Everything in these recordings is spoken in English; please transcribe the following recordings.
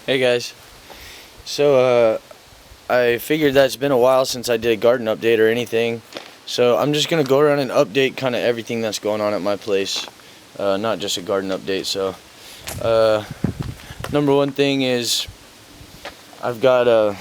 Hey guys, so I figured that it's been a while since I did a garden update or anything, so I'm just gonna go around and update kind of everything that's going on at my place, not just a garden update. So number one thing is I've got a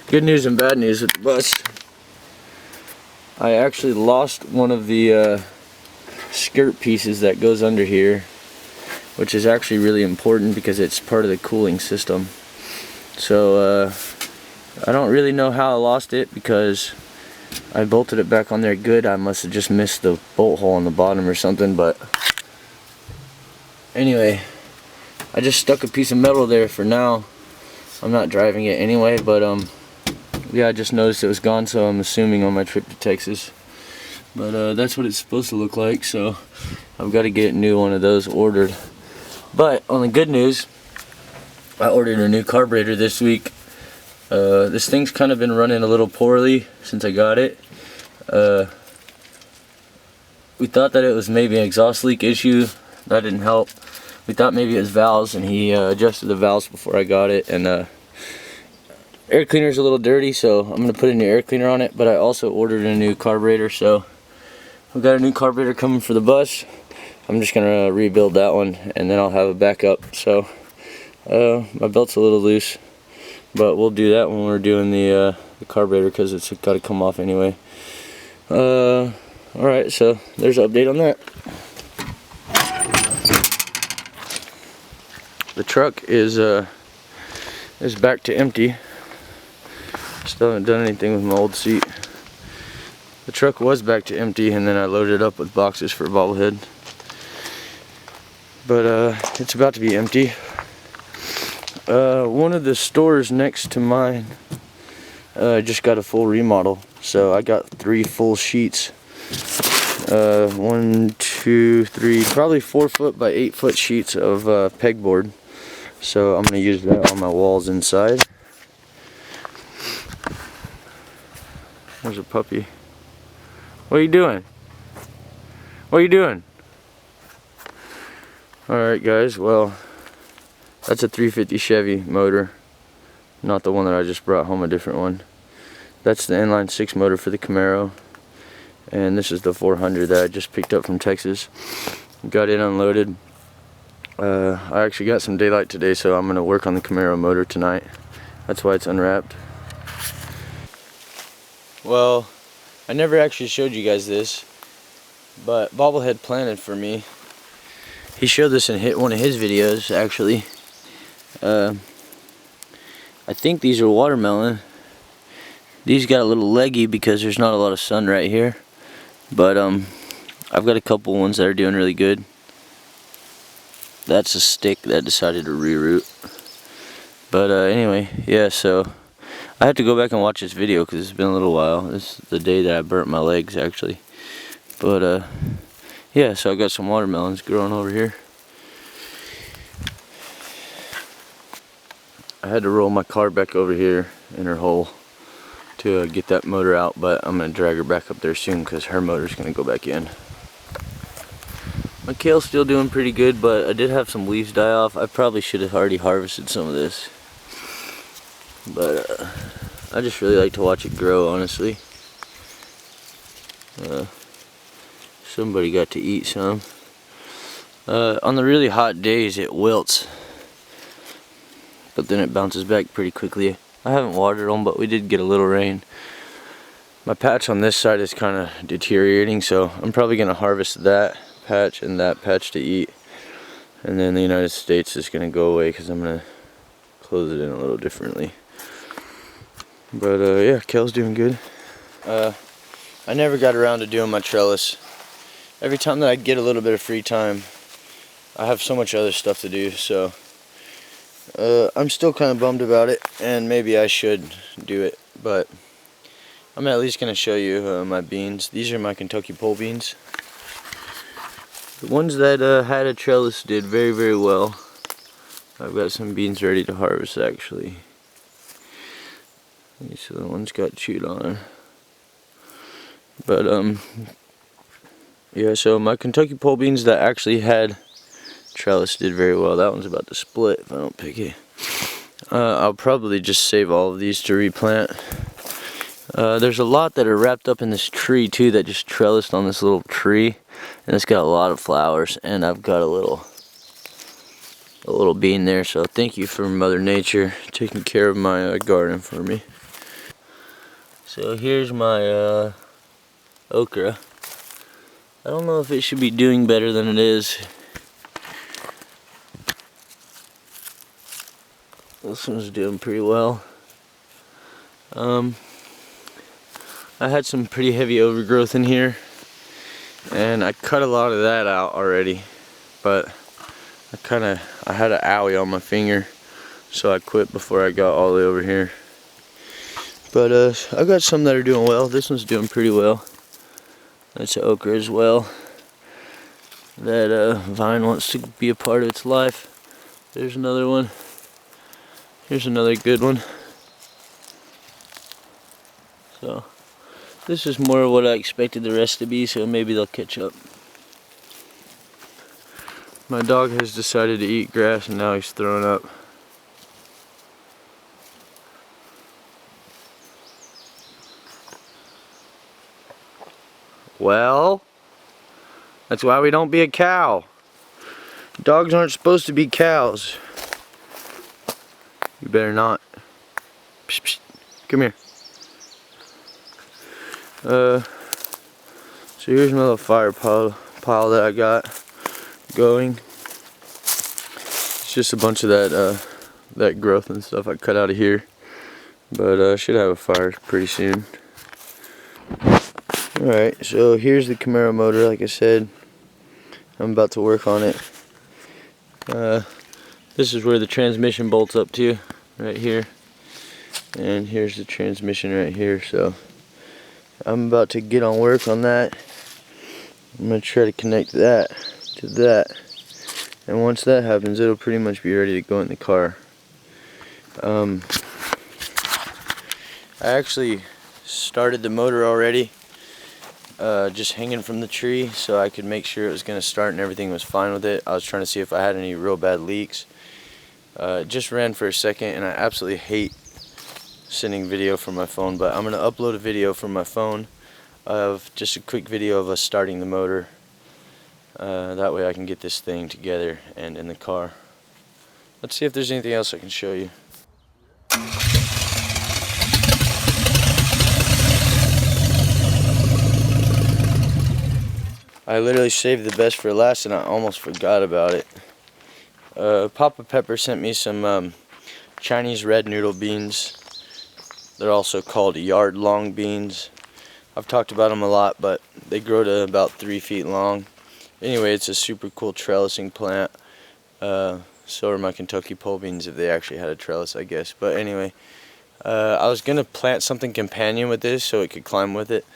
good news and bad news with the bus. I actually lost one of the skirt pieces that goes under here, which is actually really important because it's part of the cooling system. So I don't really know how I lost it because I bolted it back on there good. I must have just missed the bolt hole on the bottom or something, but anyway, I just stuck a piece of metal there for now. I'm not driving it anyway, but yeah, I just noticed it was gone, so I'm assuming on my trip to Texas. But that's what it's supposed to look like, so I've got to get a new one of those ordered. But on the good news, I ordered a new carburetor this week. This thing's kind of been running a little poorly since I got it. We thought that it was maybe an exhaust leak issue. That didn't help. We thought maybe it was valves, and he adjusted the valves before I got it. And air cleaner's a little dirty, so I'm going to put a new air cleaner on it. But I also ordered a new carburetor, so we've got a new carburetor coming for the bus. I'm just going to rebuild that one, and then I'll have a backup. So my belt's a little loose, but we'll do that when we're doing the carburetor because it's got to come off anyway. Alright, so there's an update on that. The truck is back to empty. Still haven't done anything with my old seat. The truck was back to empty, and then I loaded it up with boxes for a bobblehead. But it's about to be empty. One of the stores next to mine just got a full remodel, so I got 3 full sheets. 1, 2, 3, probably 4 foot by 8 foot sheets of pegboard. So I'm going to use that on my walls inside. There's a puppy. What are you doing? What are you doing? Alright guys, well, that's a 350 Chevy motor. Not the one that I just brought home, a different one. That's the inline 6 motor for the Camaro. And this is the 400 that I just picked up from Texas. Got it unloaded. I actually got some daylight today, so I'm going to work on the Camaro motor tonight. That's why it's unwrapped. Well, I never actually showed you guys this, but Bobblehead planted for me. He showed this in one of his videos, actually. I think these are watermelon. These got a little leggy because there's not a lot of sun right here. But I've got a couple ones that are doing really good. That's a stick that decided to reroot. But anyway, yeah, so I have to go back and watch this video because it's been a little while. This is the day that I burnt my legs, actually. But yeah, so I got some watermelons growing over here. I had to roll my car back over here in her hole to get that motor out, but I'm going to drag her back up there soon because her motor's going to go back in. My kale's still doing pretty good, but I did have some leaves die off. I probably should have already harvested some of this. But I just really like to watch it grow, honestly. Somebody got to eat some. On the really hot days it wilts, but then it bounces back pretty quickly. I haven't watered them, but we did get a little rain. My patch on this side is kind of deteriorating, so I'm probably going to harvest that patch and that patch to eat. And then the United States is going to go away because I'm going to close it in a little differently. But yeah, kale's doing good. I never got around to doing my trellis. Every time that I get a little bit of free time, I have so much other stuff to do, so I'm still kind of bummed about it, and maybe I should do it, but I'm at least going to show you my beans. These are my Kentucky pole beans. The ones that had a trellis did very, very well. I've got some beans ready to harvest, actually. These are the ones got chewed on. But Yeah, so my Kentucky pole beans that actually had trellis did very well. That one's about to split if I don't pick it. I'll probably just save all of these to replant. There's a lot that are wrapped up in this tree too that just trellised on this little tree, and it's got a lot of flowers, and I've got a little bean there, so thank you for Mother Nature taking care of my garden for me. So here's my okra. I don't know if it should be doing better than it is. This one's doing pretty well. I had some pretty heavy overgrowth in here, and I cut a lot of that out already, but I had an owie on my finger, so I quit before I got all the way over here. But I got some that are doing well. This one's doing pretty well. That's okra as well. That vine wants to be a part of its life. There's another one. Here's another good one. So this is more of what I expected the rest to be, so maybe they'll catch up. My dog has decided to eat grass and now he's throwing up. Well, that's why we don't be a cow. Dogs aren't supposed to be cows. You better not. Psh, psh. Come here. So here's my little fire pile that I got going. It's just a bunch of that growth and stuff I cut out of here, but I should have a fire pretty soon. Alright, so here's the Camaro motor. Like I said, I'm about to work on it. This is where the transmission bolts up to, right here, and here's the transmission right here. So I'm about to get on work on that. I'm going to try to connect that to that, and once that happens, it'll pretty much be ready to go in the car. I actually started the motor already, just hanging from the tree, so I could make sure it was going to start and everything was fine with it. I was trying to see if I had any real bad leaks. It just ran for a second, and I absolutely hate sending video from my phone, but I'm going to upload a video from my phone of just a quick video of us starting the motor. That way I can get this thing together and in the car. Let's see if there's anything else I can show you. I literally saved the best for last and I almost forgot about it. Papa Pepper sent me some Chinese red noodle beans. They're also called yard long beans. I've talked about them a lot, but they grow to about 3 feet long. Anyway, it's a super cool trellising plant. So are my Kentucky pole beans if they actually had a trellis, I guess. But anyway, I was going to plant something companion with this so it could climb with it.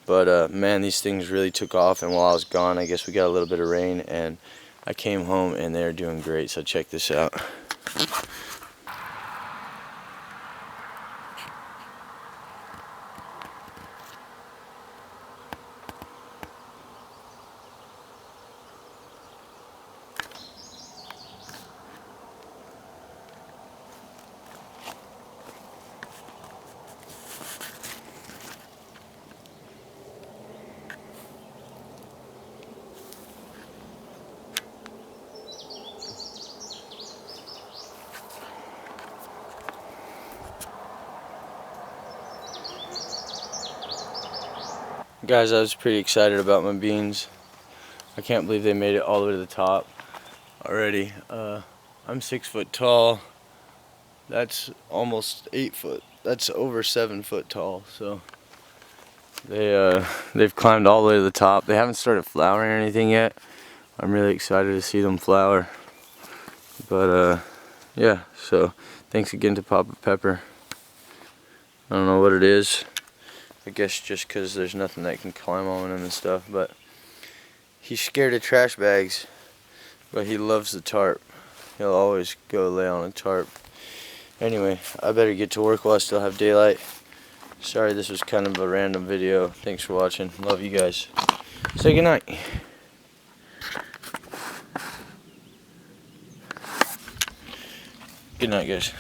But man, these things really took off, and while I was gone, I guess we got a little bit of rain, and I came home and they're doing great. So check this out. Guys, I was pretty excited about my beans. I can't believe they made it all the way to the top already. I'm 6 foot tall. That's almost 8 foot. That's over 7 foot tall. So they've climbed all the way to the top. They haven't started flowering or anything yet. I'm really excited to see them flower. But yeah, so thanks again to Papa Pepper. I don't know what it is. I guess just because there's nothing that can climb on him and stuff, but he's scared of trash bags, but he loves the tarp. He'll always go lay on a tarp. Anyway, I better get to work while I still have daylight. Sorry this was kind of a random video. Thanks for watching. Love you guys. Say goodnight. Good night, guys.